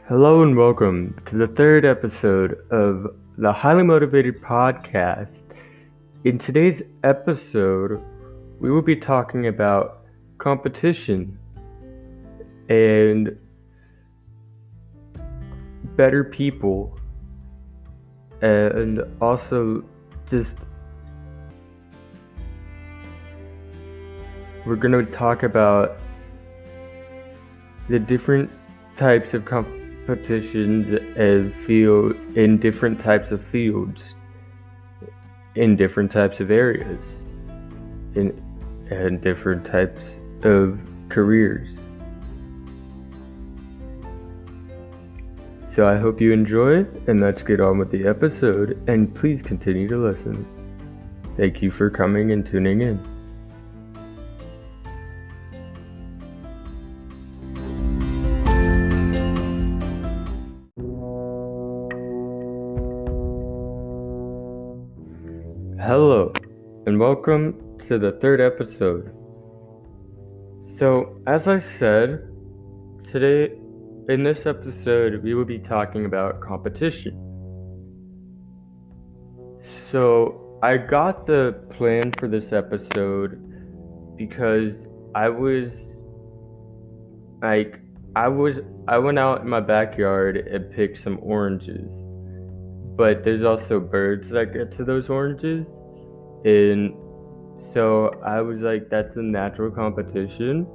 Hello and welcome to the third episode of the Highly Motivated Podcast. In today's episode, we will be talking about competition and better people, and also just we're going to talk about the different types of competitions and in different types of fields, in different types of areas, and different types of careers. So I hope you enjoy it, and let's get on with the episode, and please continue to listen. Thank you for coming and tuning in. Hello, and welcome to the third episode. So, as I said, today in this episode, we will be talking about competition. So, I got the plan for this episode because I went out in my backyard and picked some oranges. But there's also birds that get to those oranges, and so I was like, that's a natural competition.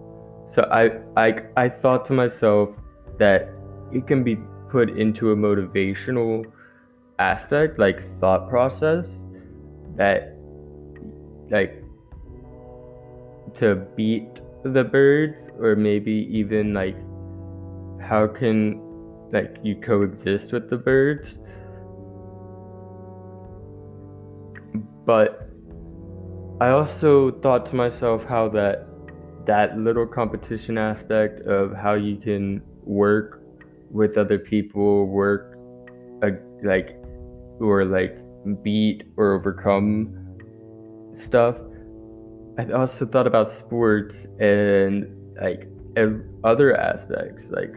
So I thought to myself that it can be put into a motivational aspect, like thought process, that like to beat the birds, or maybe even like how can like you coexist with the birds. But I also thought to myself how that little competition aspect of how you can work with other people, like or like beat or overcome stuff. I also thought about sports and like other aspects, like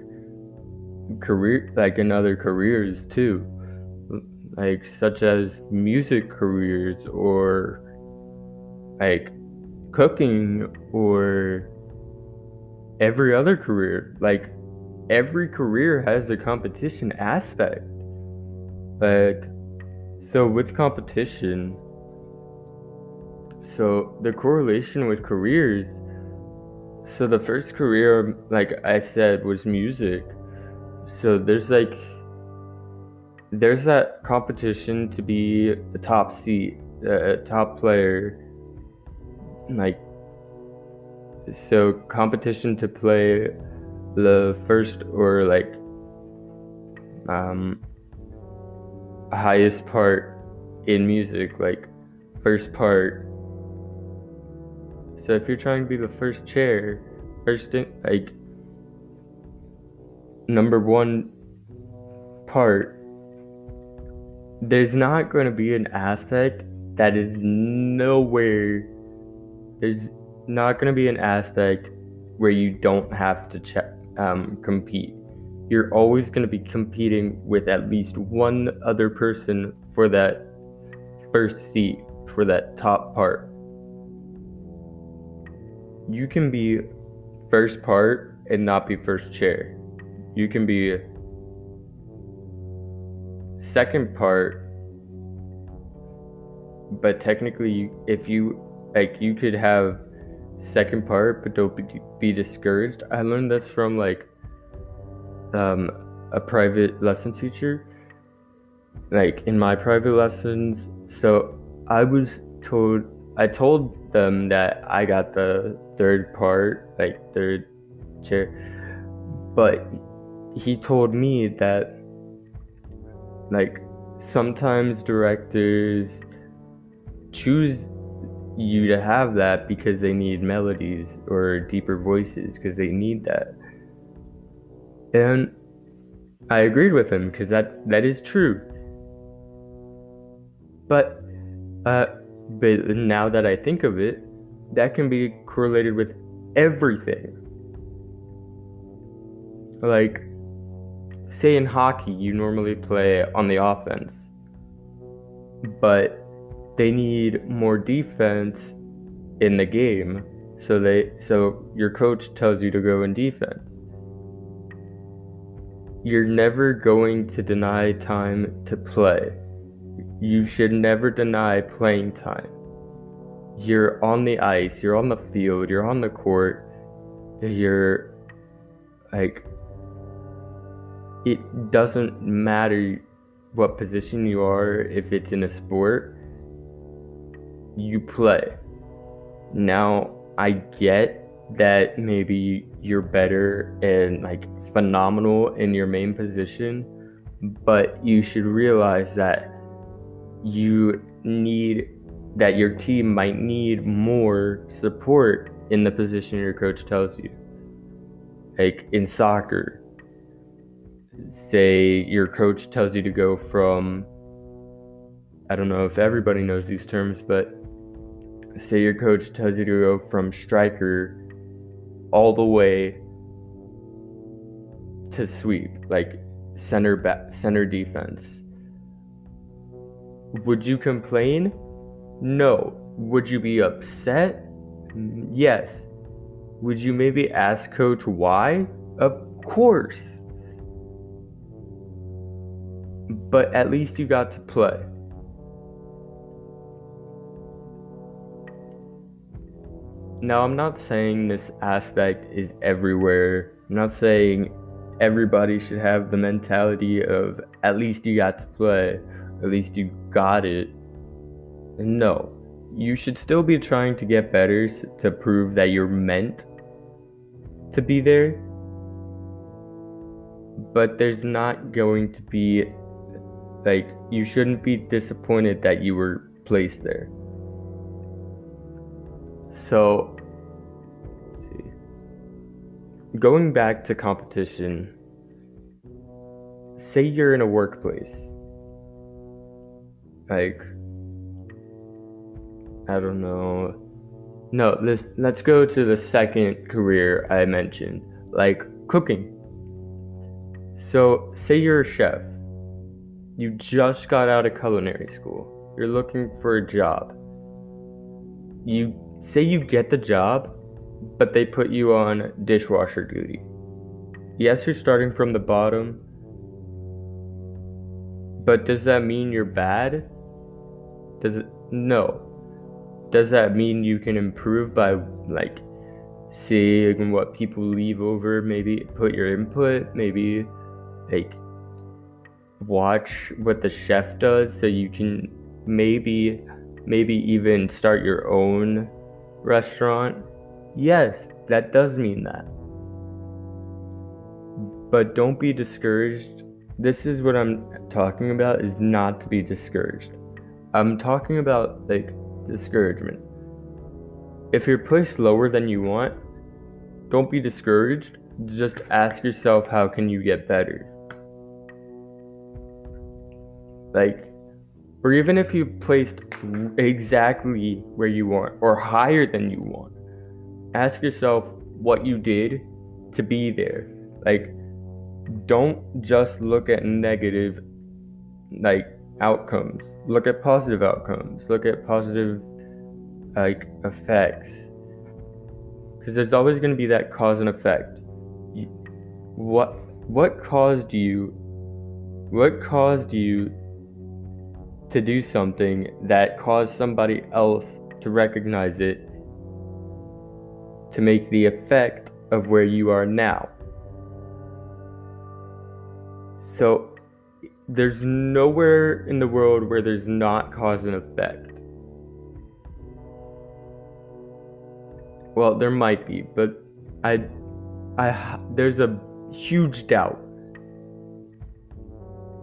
in other careers too, like such as music careers, or like cooking, or every other career. Like every career has a competition aspect. Like, so with competition, so the correlation with careers, so the first career, like I said, was music. So there's that competition to be the top seat, top player, like, so competition to play the first, or like highest part in music, like first part. So if you're trying to be the first chair, like number one part, there's not going to be an aspect that is nowhere. There's not going to be an aspect where you don't have to compete. You're always going to be competing with at least one other person for that first seat, for that top part. You can be first part and not be first chair. You can be second part, but technically, if you like, you could have second part, but don't be discouraged. I learned this from like a private lesson teacher, like in my private lessons. So I told them that I got the third part, like third chair, but he told me that like sometimes directors choose you to have that because they need melodies or deeper voices, because they need that. And I agreed with him, because that is true. But now that I think of it, that can be correlated with everything. Like, say in hockey, you normally play on the offense, but they need more defense in the game, so your coach tells you to go in defense. You're never going to deny time to play. You should never deny playing time. You're on the ice, you're on the field, you're on the court, you're like, it doesn't matter what position you are. If it's in a sport, you play. Now, I get that maybe you're better and like phenomenal in your main position, but you should realize that your team might need more support in the position your coach tells you. Like in soccer, say your coach tells you to go from, I don't know if everybody knows these terms, but say your coach tells you to go from striker all the way to sweep, like center defense. Would you complain? No. Would you be upset? Yes. Would you maybe ask coach why? Of course. But at least you got to play. Now, I'm not saying this aspect is everywhere. I'm not saying everybody should have the mentality of at least you got to play, at least you got it. No, you should still be trying to get better to prove that you're meant to be there. But there's not going to be, like, you shouldn't be disappointed that you were placed there. So, let's see. Going back to competition, say you're in a workplace. Like, I don't know. No, let's go to the second career I mentioned, like cooking. So, say you're a chef. You just got out of culinary school. You're looking for a job. You say you get the job, but they put you on dishwasher duty. Yes, you're starting from the bottom, but does that mean you're bad? No. Does that mean you can improve by like seeing what people leave over, maybe put your input, maybe like watch what the chef does so you can maybe even start your own restaurant? Yes, that does mean that. But don't be discouraged. This is what I'm talking about, is not to be discouraged. I'm talking about like discouragement. If you're placed lower than you want, don't be discouraged. Just ask yourself, how can you get better? Like, or even if you placed exactly where you want or higher than you want, ask yourself what you did to be there. Like, don't just look at negative like outcomes. Look at positive outcomes. Look at positive like effects. Because there's always going to be that cause and effect. What caused you to do something that caused somebody else to recognize it, to make the effect of where you are now? So there's nowhere in the world where there's not cause and effect. Well, there might be, but there's a huge doubt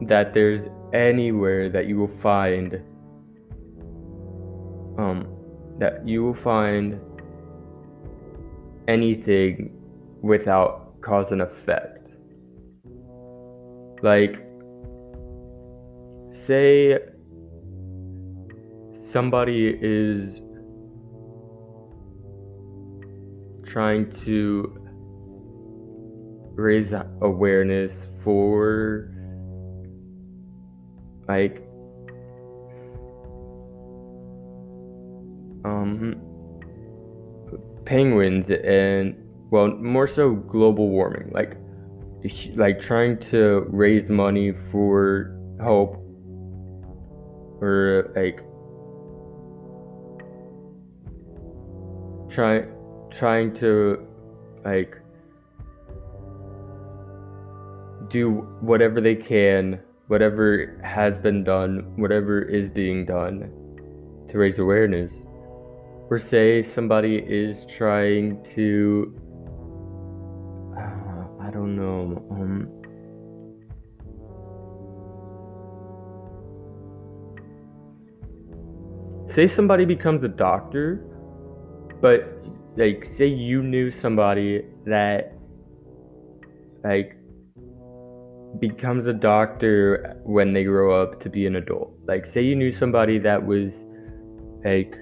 that there's anywhere that you will find anything without cause and effect. Like, say somebody is trying to raise awareness for like penguins and, well, more so global warming, like trying to raise money for hope, or like trying to like do whatever they can, whatever has been done, whatever is being done to raise awareness. Or say somebody is trying to, I don't know, say somebody becomes a doctor, but like say you knew somebody that like becomes a doctor when they grow up to be an adult. Like say you knew somebody that was like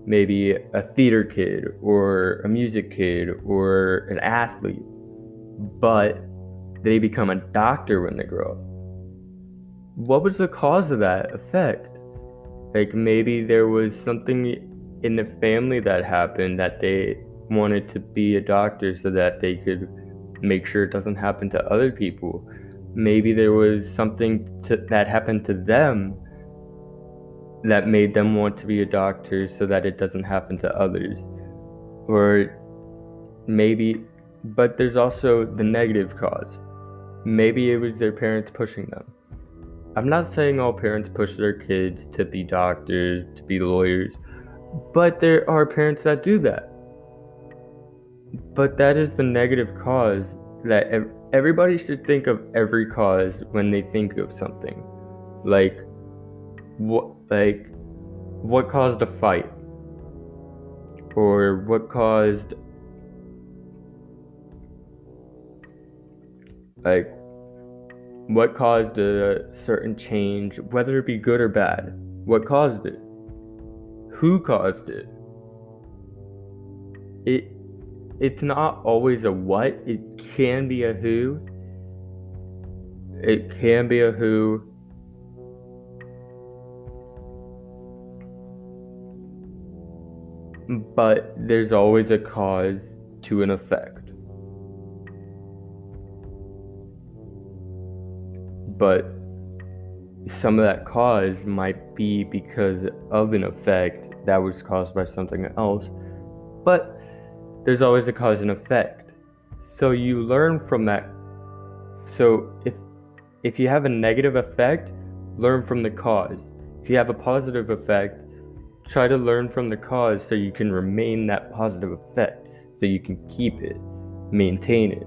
maybe a theater kid or a music kid or an athlete, but they become a doctor when they grow up. What was the cause of that effect? Like maybe there was something in the family that happened that they wanted to be a doctor so that they could make sure it doesn't happen to other people. Maybe there was something that happened to them that made them want to be a doctor so that it doesn't happen to others. Or maybe, but there's also the negative cause. Maybe it was their parents pushing them. I'm not saying all parents push their kids to be doctors, to be lawyers, but there are parents that do that. But that is the negative cause that everybody should think of every cause when they think of something. Like what caused a fight? Or what caused a certain change, whether it be good or bad? What caused it? Who caused it? It's not always a what, it can be a who. It can be a who. But there's always a cause to an effect. But some of that cause might be because of an effect that was caused by something else. But there's always a cause and effect. So you learn from that. So if you have a negative effect, learn from the cause. If you have a positive effect, try to learn from the cause so you can remain that positive effect, so you can keep it, maintain it.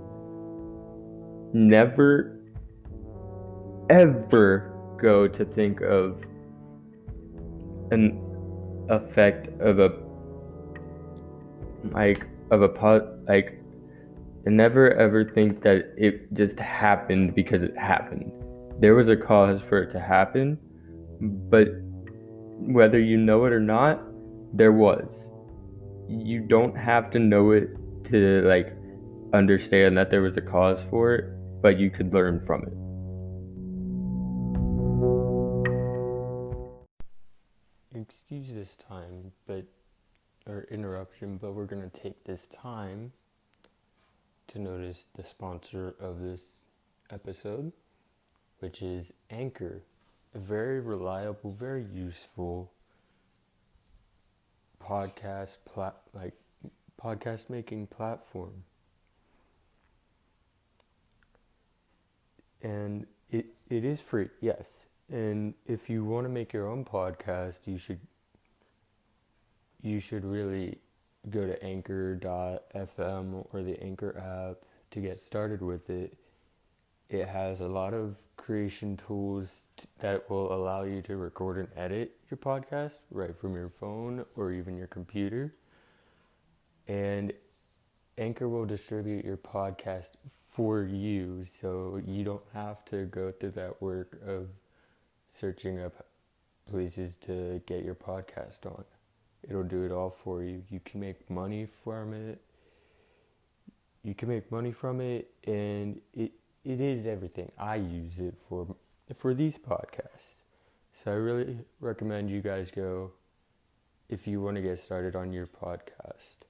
Never, ever go to think of an effect of and never ever think that it just happened because it happened. There was a cause for it to happen, but whether you know it or not, there was. You don't have to know it to understand that there was a cause for it, but you could learn from it. Excuse this time, or interruption, but we're going to take this time to notice the sponsor of this episode, which is Anchor, a very reliable, very useful podcast making platform. And it is free, yes. And if you want to make your own podcast, you should really go to anchor.fm or the Anchor app to get started with it. It has a lot of creation tools that will allow you to record and edit your podcast right from your phone or even your computer. And Anchor will distribute your podcast for you, so you don't have to go through that work of searching up places to get your podcast on. It'll do it all for you. You can make money from it. you can make money from it, and it is everything. I use it for these podcasts. So I really recommend you guys go if you want to get started on your podcast.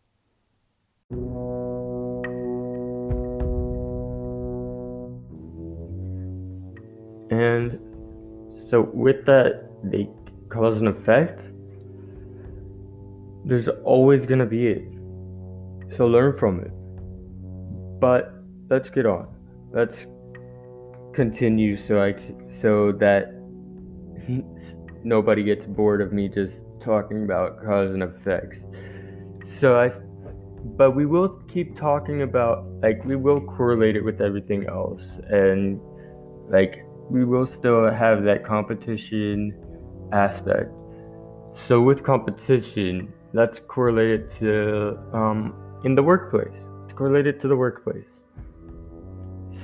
And so with that, the cause and effect, there's always going to be it. So learn from it. But let's get on. Let's continue so that nobody gets bored of me just talking about cause and effects. But we will keep talking about, we will correlate it with everything else, and we will still have that competition aspect. So with competition, let's correlate it to in the workplace. Let's correlate it to the workplace.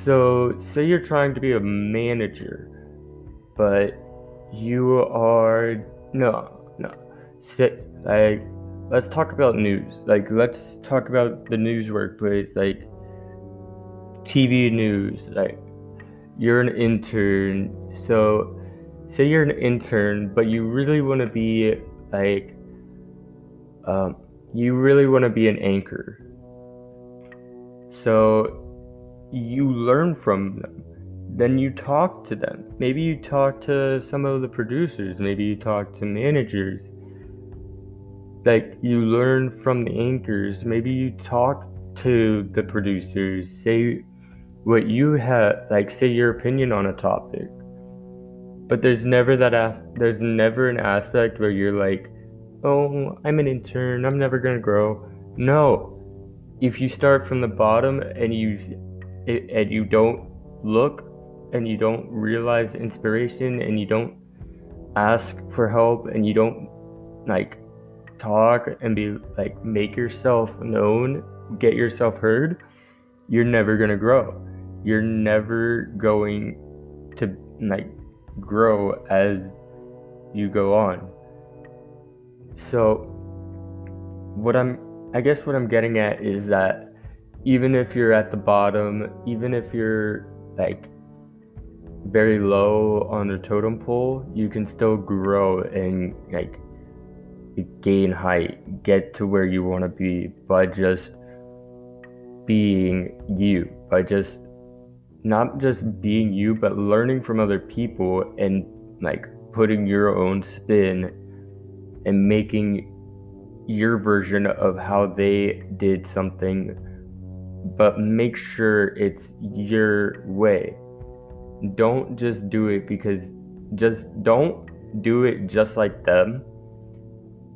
So say you're trying to be a manager, but you are let's talk about news. Let's talk about the news workplace, TV news. You're an intern. So say you're an intern, but you really want to be an anchor. So you learn from them. Then you talk to them. Maybe you talk to some of the producers. Maybe you talk to managers. You learn from the anchors. Maybe you talk to the producers. Say what you have, say your opinion on a topic. But there's never an aspect where you're oh, I'm an intern, I'm never gonna grow. No. If you start from the bottom and you don't look, and you don't realize inspiration, and you don't ask for help, and you don't talk and be make yourself known, get yourself heard, you're never gonna grow. You're never going to grow as you go on. So what I'm getting at is that even if you're at the bottom, even if you're very low on the totem pole, you can still grow and gain height, get to where you want to be by just being you, by just not just being you, but learning from other people and putting your own spin and making your version of how they did something, but make sure it's your way. Don't just do it don't do it just like them.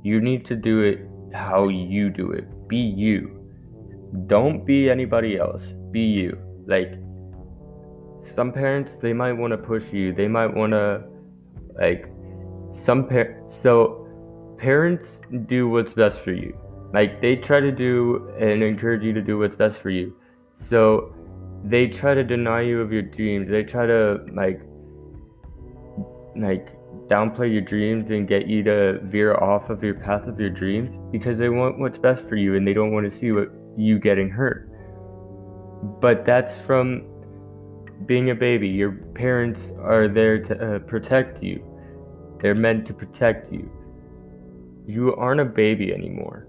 You need to do it how you do it. Be you. Don't be anybody else. Be you. Some parents, they might want to push you. They might want to so parents do what's best for you. They try to do and encourage you to do what's best for you. So they try to deny you of your dreams. They try to downplay your dreams and get you to veer off of your path of your dreams because they want what's best for you and they don't want to see you getting hurt. But that's from being a baby. Your parents are there to protect you. They're meant to protect you. You aren't a baby anymore.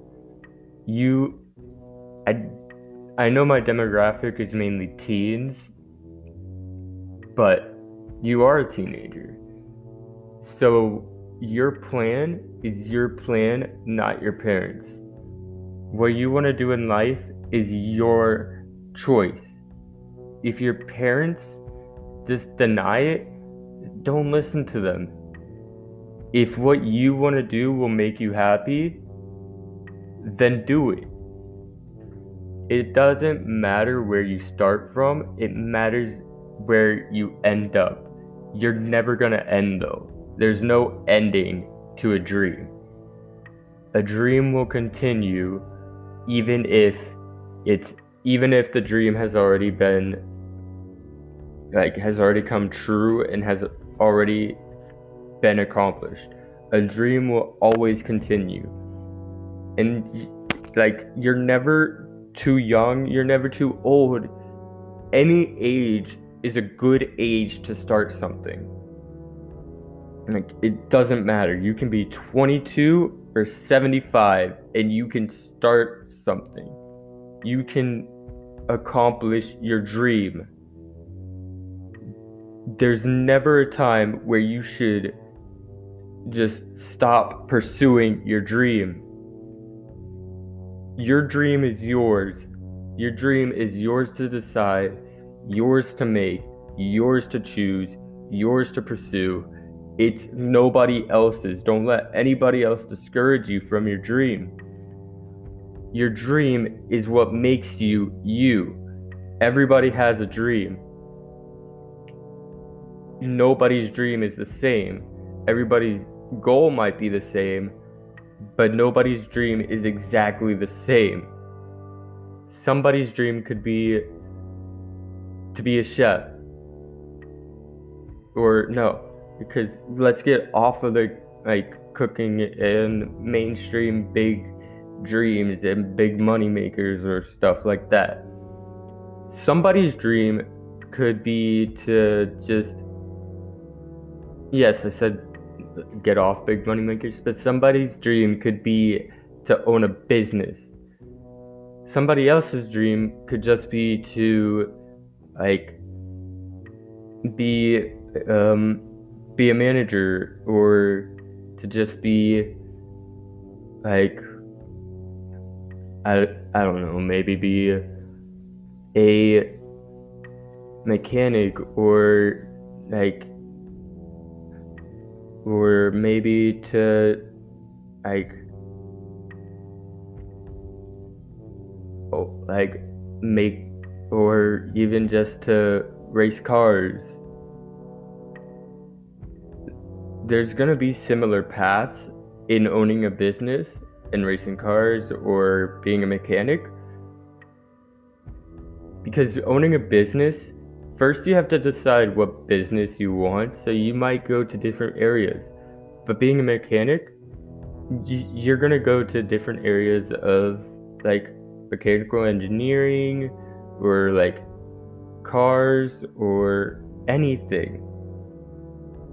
I know my demographic is mainly teens, but you are a teenager. So your plan is your plan, not your parents. What you want to do in life is your choice. If your parents just deny it, don't listen to them. If what you want to do will make you happy, then do it. It doesn't matter where you start from, it matters where you end up. You're never gonna end though. There's no ending to a dream. A dream will continue even if the dream has already been has already come true and has already been accomplished. A dream will always continue. And you're never too young, you're never too old. Any age is a good age to start something. Like, it doesn't matter. You can be 22 or 75 and you can start something. You can accomplish your dream. There's never a time where you should just stop pursuing your dream. Your dream is yours. Your dream is yours to decide, yours to make, yours to choose, yours to pursue. It's nobody else's. Don't let anybody else discourage you from your dream. Your dream is what makes you you. Everybody has a dream. Nobody's dream is the same. Everybody's goal might be the same, but nobody's dream is exactly the same. Somebody's dream could be to be a chef. Or no, because let's get off of the cooking and mainstream big dreams and big money makers or stuff like that. Somebody's dream could be to just, yes, I said get off big money makers, but somebody's dream could be to own a business. Somebody else's dream could just be to be a manager, or to just be I don't know, maybe be a mechanic, or maybe to make, or even just to race cars. There's gonna be similar paths in owning a business and racing cars or being a mechanic. Because owning a business, first you have to decide what business you want, so you might go to different areas. But being a mechanic, you're gonna go to different areas of mechanical engineering, or cars, or anything.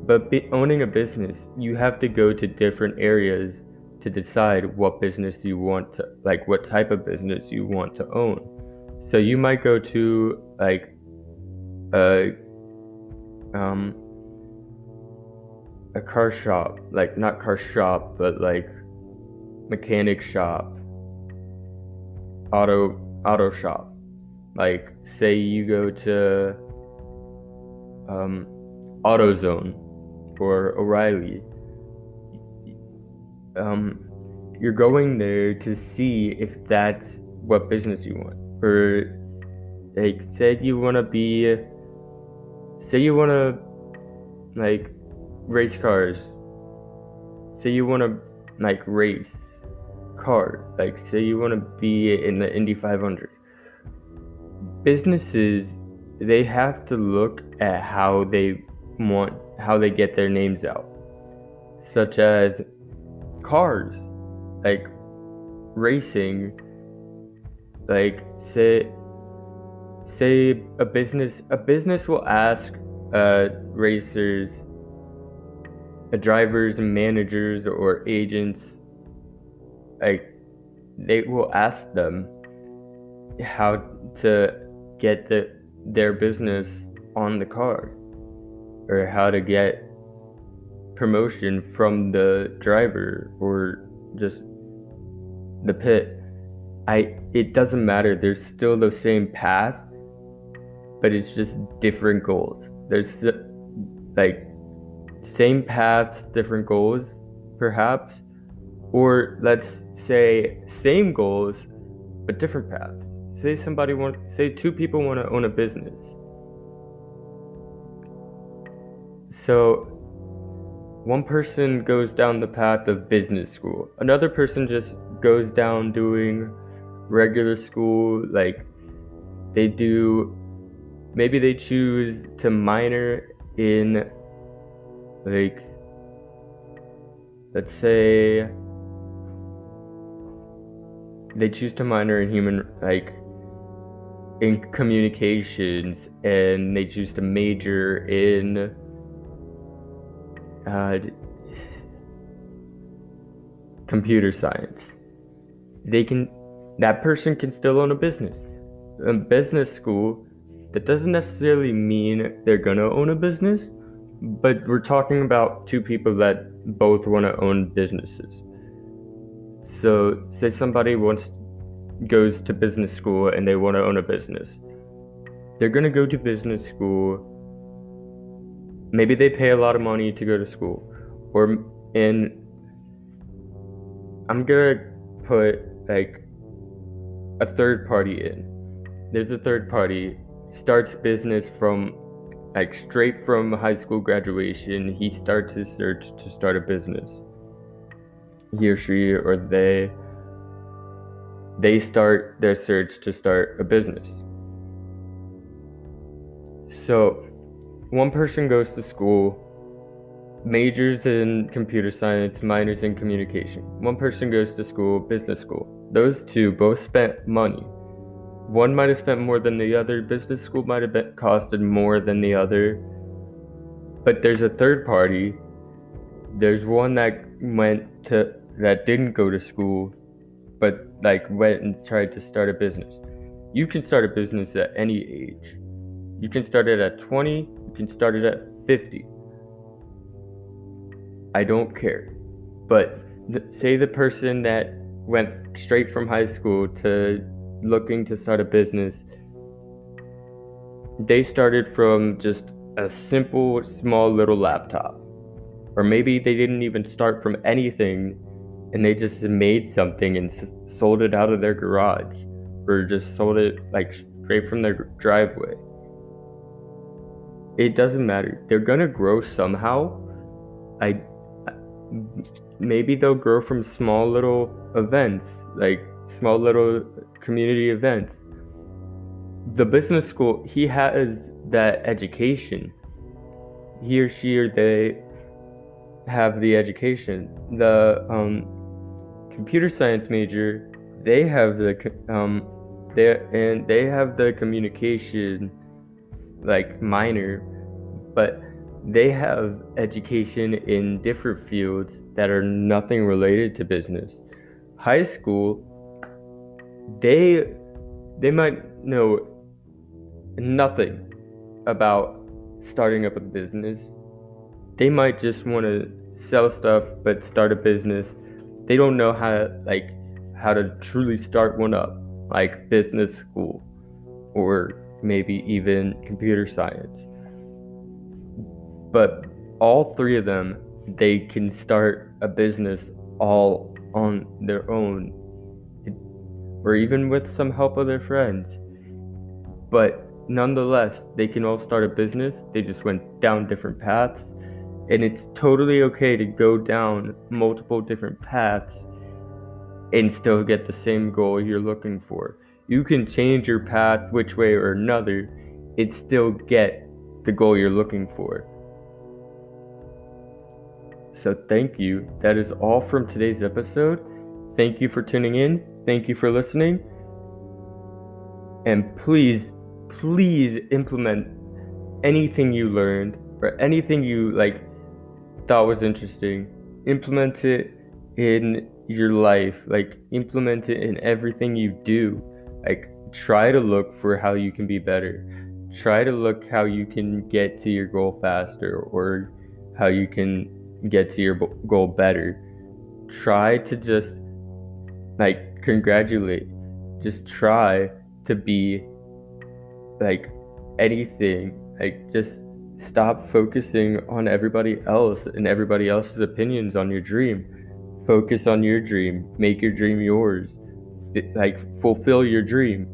But owning a business, you have to go to different areas to decide what business you want to, what type of business you want to own. So you might go to a car shop, not car shop, but mechanic shop, auto shop. Say you go to AutoZone or O'Reilly. You're going there to see if that's what business you want. Or say you want to race cars. Say you want to race cars. Say you want to be in the Indy 500. Businesses, they have to look at how they get their names out, such as cars, racing. Say a business will ask racers, drivers and managers or agents, they will ask them how to get their business on the card, or how to get promotion from the driver or just the pit. It doesn't matter, there's still the same path, but it's just different goals. There's same paths, different goals, perhaps, or let's say same goals but different paths. Say two people want to own a business. So one person goes down the path of business school. Another person just goes down doing regular school. Maybe they choose to minor in, let's say they choose to minor in in communications, and they choose to major in computer science. That person can still own a business. In business school, that doesn't necessarily mean they're gonna own a business, but we're talking about two people that both want to own businesses. So say somebody goes to business school and they want to own a business. They're gonna go to business school. Maybe they pay a lot of money to go to school, and I'm gonna put like a third party in. There's a third party, starts business from straight from high school graduation. He starts his search to start a business. He or she or they start their search to start a business. So one person goes to school, majors in computer science, minors in communication. One person goes to school, business school. Those two both spent money. One might have spent more than the other. Business school might have costed more than the other. But there's a third party. There's one that didn't go to school, but went and tried to start a business. You can start a business at any age. You can start it at 20. You can start it at 50. I don't care. But say the person that went straight from high school to looking to start a business, they started from just a simple, small little laptop. Or maybe they didn't even start from anything and they just made something and sold it out of their garage, or just sold it straight from their driveway. It doesn't matter. They're gonna grow somehow. Maybe they'll grow from small little events, small little community events. The business school, he has that education. He or she or they have the education. The computer science major, they have the communication minor, but they have education in different fields that are nothing related to business. High school, they might know nothing about starting up a business. They might just want to sell stuff but start a business. They don't know how to truly start one up, like business school or maybe even computer science. But all three of them, they can start a business all on their own, or even with some help of their friends. But nonetheless, they can all start a business. They just went down different paths, and it's totally okay to go down multiple different paths and still get the same goal you're looking for. You can change your path which way or another and still get the goal you're looking for. So thank you. That is all from today's episode. Thank you for tuning in. Thank you for listening. And please implement anything you learned or anything you thought was interesting. Implement it in your life. Implement it in everything you do. Try to look for how you can be better. Try to look how you can get to your goal faster, or how you can get to your goal better. Try to just congratulate. Just try to be anything. Just stop focusing on everybody else and everybody else's opinions on your dream. Focus on your dream. Make your dream yours. Fulfill your dream.